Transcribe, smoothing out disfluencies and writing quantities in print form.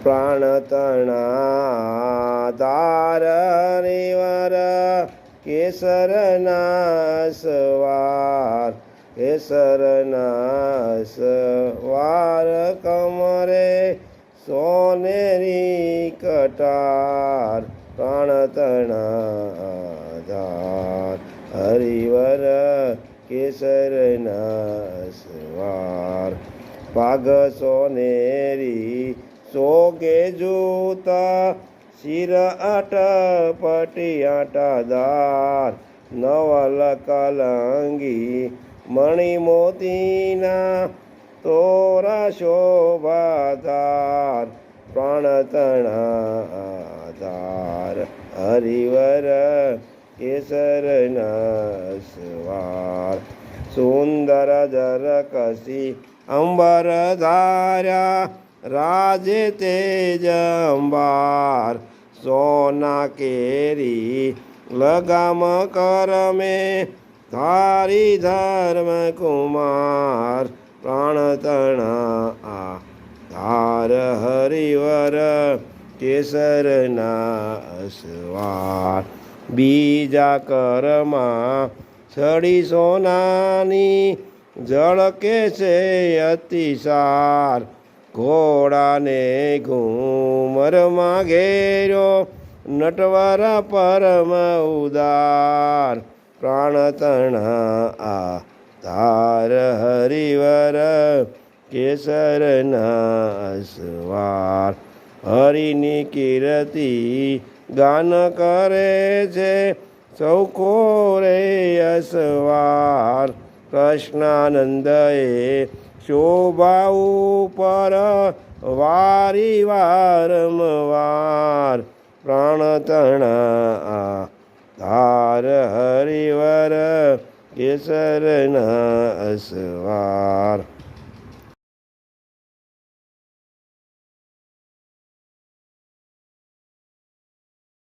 પ્રાણ તણા તાર હરિવર કેસરના સવાર કેસરના સવાર કમરે સોનેરી કટાર પ્રાણ તણા ધાર હરિવર કેસરના સવાર પાઘ સોનેરી સોગે જૂતા શિર અટપટી આટાદાર નવલ કલંગી મણિ મોતીના તોરા શોભાધાર પ્રાણ તણાધાર હરિવર કેસરના સવાર સુંદર જર કસી અંબર ધાર્યા રાજે તેજ અંબાર સોના કેરી લગામ કરમે ધારી ધર્મ કુમાર પ્રાણ તણા ધાર હરિવર કેસરના સવાર બીજા કરમાં છડી સોનાની ઝળકે છે અતિસાર ઘોડાને ઘૂમરમાં ઘેર્યો નટવર પરમ ઉદાર પ્રાણ તણા ધાર હરિવર કેસરના સવાર હરિની કીર્તિ ગાન કરે છે સૌ કોરે અસવાર કૃષ્ણાનંદએ શોભા ઉપર વારી વારંવાર પ્રાણ તણા ધાર હરિવર કેસરના સવાર